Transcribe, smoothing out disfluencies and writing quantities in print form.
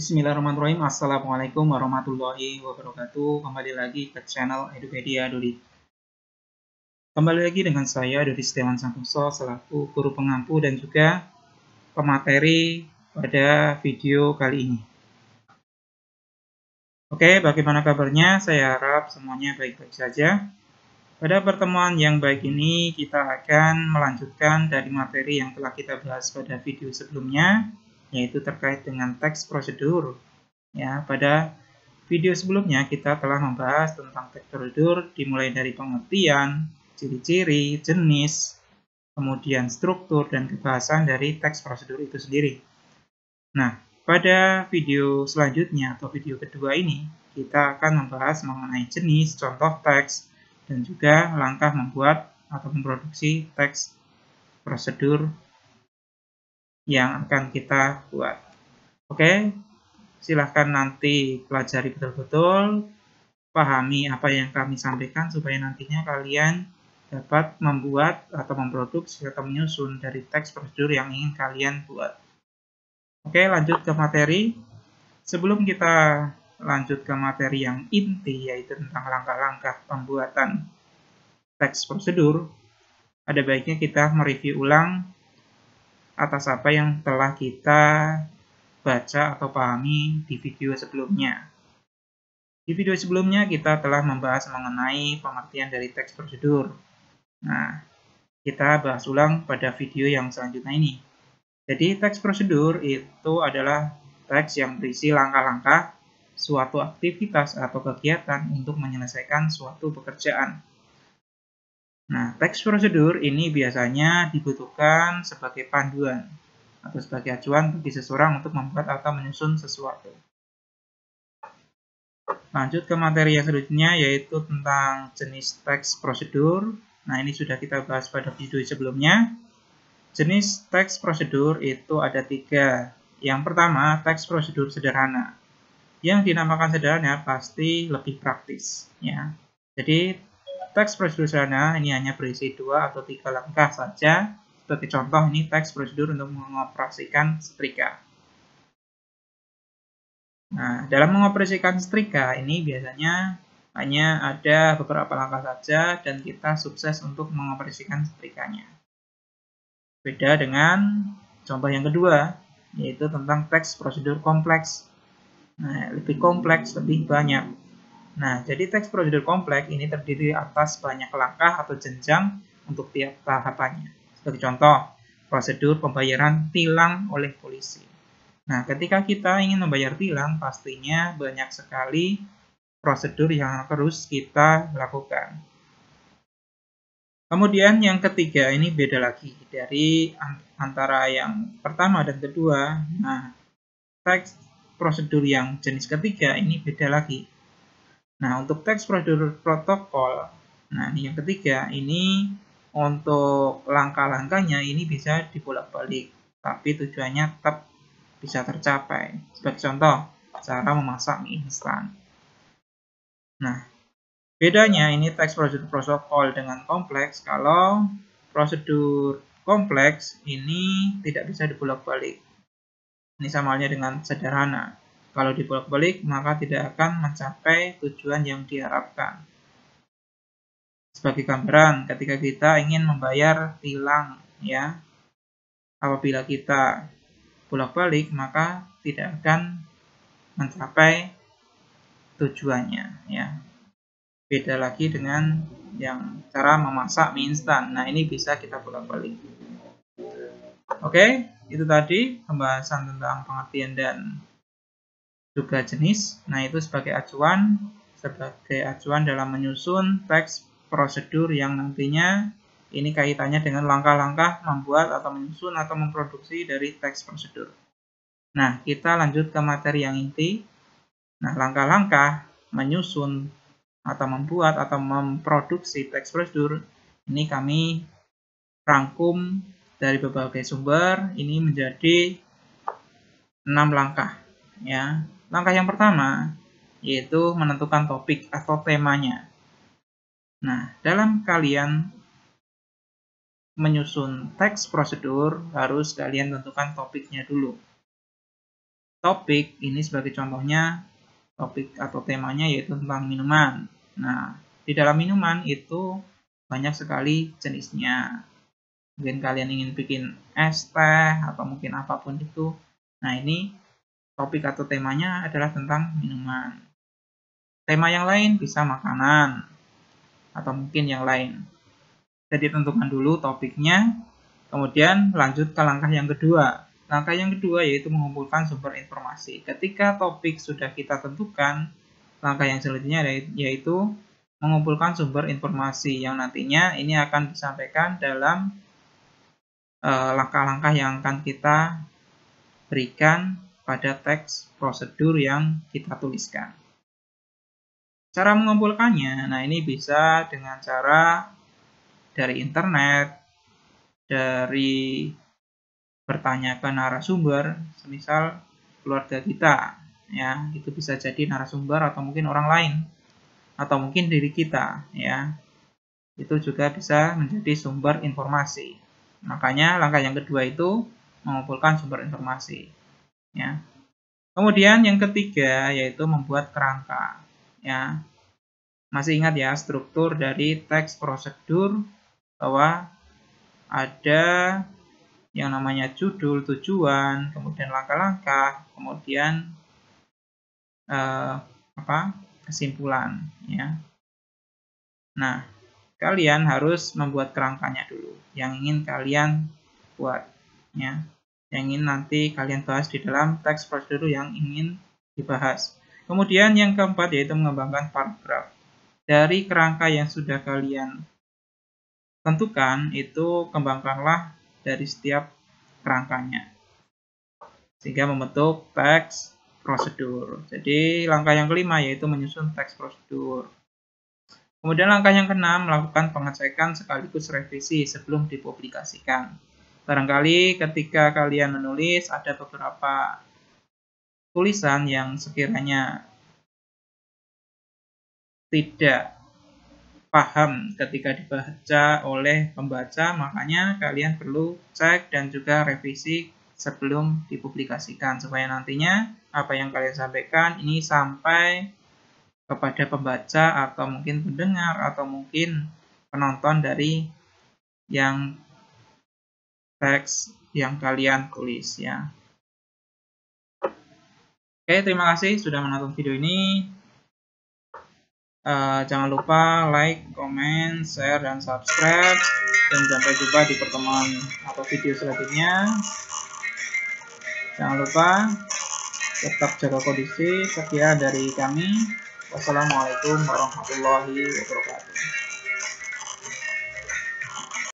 Bismillahirrahmanirrahim. Assalamualaikum warahmatullahi wabarakatuh. Kembali lagi ke channel Edupedia Dodi. Kembali lagi dengan saya Dodi Setiawan Santoso selaku guru pengampu dan juga pemateri pada video kali ini. Oke, bagaimana kabarnya? Saya harap semuanya baik-baik saja. Pada pertemuan yang baik ini kita akan melanjutkan dari materi yang telah kita bahas pada video sebelumnya, yaitu terkait dengan teks prosedur. Ya, pada video sebelumnya kita telah membahas tentang teks prosedur dimulai dari pengertian, ciri-ciri, jenis, kemudian struktur dan kebahasan dari teks prosedur itu sendiri. Nah, pada video selanjutnya atau video kedua ini kita akan membahas mengenai jenis, contoh teks, dan juga langkah membuat atau memproduksi teks prosedur yang akan kita buat. Oke, silahkan nanti pelajari betul-betul, pahami apa yang kami sampaikan supaya nantinya kalian dapat membuat atau memproduksi atau menyusun dari teks prosedur yang ingin kalian buat. Oke, lanjut ke materi. Sebelum kita lanjut ke materi yang inti, yaitu tentang langkah-langkah pembuatan teks prosedur, ada baiknya kita mereview ulang atas apa yang telah kita baca atau pahami di video sebelumnya. Di video sebelumnya kita telah membahas mengenai pengertian dari teks prosedur. Nah, kita bahas ulang pada video yang selanjutnya ini. Jadi, teks prosedur itu adalah teks yang berisi langkah-langkah suatu aktivitas atau kegiatan untuk menyelesaikan suatu pekerjaan. Nah, teks prosedur ini biasanya dibutuhkan sebagai panduan atau sebagai acuan bagi seseorang untuk membuat atau menyusun sesuatu. Lanjut ke materi yang selanjutnya, yaitu tentang jenis teks prosedur. Nah, ini sudah kita bahas pada video sebelumnya. Jenis teks prosedur itu ada 3. Yang pertama, teks prosedur sederhana. Yang dinamakan sederhana pasti lebih praktis, ya. Jadi, teks prosedur sederhana ini hanya berisi 2 atau 3 langkah saja. Sebagai contoh, ini teks prosedur untuk mengoperasikan setrika. Nah, dalam mengoperasikan setrika ini biasanya hanya ada beberapa langkah saja dan kita sukses untuk mengoperasikan setrikanya. Beda dengan contoh yang kedua, yaitu tentang teks prosedur kompleks. Nah, lebih kompleks, lebih banyak. Nah, jadi teks prosedur kompleks ini terdiri atas banyak langkah atau jenjang untuk tiap tahapannya. Sebagai contoh, prosedur pembayaran tilang oleh polisi. Nah, ketika kita ingin membayar tilang, pastinya banyak sekali prosedur yang harus kita lakukan. Kemudian yang ketiga ini beda lagi dari antara yang pertama dan kedua. Nah, teks prosedur yang jenis ketiga ini beda lagi. Nah, untuk teks prosedur protokol, nah ini yang ketiga, ini untuk langkah-langkahnya ini bisa dibolak-balik, tapi tujuannya tetap bisa tercapai. Sebagai contoh, cara memasak mie instan. Nah, bedanya ini teks prosedur protokol dengan kompleks. Kalau prosedur kompleks ini tidak bisa dibolak-balik. Ini sama halnya dengan sederhana. Kalau dibolak-balik, maka tidak akan mencapai tujuan yang diharapkan. Sebagai gambaran, ketika kita ingin membayar tilang, ya, apabila kita bolak-balik, maka tidak akan mencapai tujuannya, ya. Beda lagi dengan yang cara memasak mie instan. Nah, ini bisa kita bolak-balik. Oke, itu tadi pembahasan tentang pengertian dan juga jenis. Nah, itu sebagai acuan dalam menyusun teks prosedur yang nantinya ini kaitannya dengan langkah-langkah membuat atau menyusun atau memproduksi dari teks prosedur. Nah, kita lanjut ke materi yang inti. Nah, langkah-langkah menyusun atau membuat atau memproduksi teks prosedur ini kami rangkum dari berbagai sumber. Ini menjadi 6 langkah, ya. Langkah yang pertama yaitu menentukan topik atau temanya. Nah, dalam kalian menyusun teks prosedur harus kalian tentukan topiknya dulu. topik ini sebagai contohnya, topik atau temanya yaitu tentang minuman. Nah, di dalam minuman itu banyak sekali jenisnya. Mungkin kalian ingin bikin es teh atau mungkin apapun itu. Nah, ini topik atau temanya adalah tentang minuman. Tema yang lain bisa makanan atau mungkin yang lain. Jadi tentukan dulu topiknya, kemudian lanjut ke langkah yang kedua. Langkah yang kedua yaitu mengumpulkan sumber informasi. Ketika topik sudah kita tentukan, langkah yang selanjutnya yaitu mengumpulkan sumber informasi yang nantinya ini akan disampaikan dalam langkah-langkah yang akan kita berikan pada teks prosedur yang kita tuliskan. Cara mengumpulkannya, nah ini bisa dengan cara dari internet, dari bertanya ke narasumber, semisal keluarga kita, ya itu bisa jadi narasumber atau mungkin orang lain, atau mungkin diri kita, ya itu juga bisa menjadi sumber informasi. Makanya langkah yang kedua itu mengumpulkan sumber informasi, ya. Kemudian yang ketiga yaitu membuat kerangka, ya. Masih ingat ya struktur dari teks prosedur bahwa ada yang namanya judul, tujuan, kemudian langkah-langkah, kemudian kesimpulan, ya. Nah, kalian harus membuat kerangkanya dulu yang ingin kalian buat, ya. Yang ingin nanti kalian bahas di dalam teks prosedur yang ingin dibahas. Kemudian yang keempat yaitu mengembangkan paragraf. Dari kerangka yang sudah kalian tentukan, itu kembangkanlah dari setiap kerangkanya sehingga membentuk teks prosedur. Jadi langkah yang kelima yaitu menyusun teks prosedur. Kemudian langkah yang keenam, melakukan pengecekan sekaligus revisi sebelum dipublikasikan. Barangkali ketika kalian menulis ada beberapa tulisan yang sekiranya tidak paham ketika dibaca oleh pembaca, makanya kalian perlu cek dan juga revisi sebelum dipublikasikan supaya nantinya apa yang kalian sampaikan ini sampai kepada pembaca atau mungkin pendengar atau mungkin penonton dari yang teks yang kalian tulis, ya. Oke, terima kasih sudah menonton video ini. Jangan lupa like, comment, share, dan subscribe. Dan sampai jumpa di pertemuan atau video selanjutnya. Jangan lupa tetap jaga kondisi. Sekian dari kami. Wassalamualaikum warahmatullahi wabarakatuh.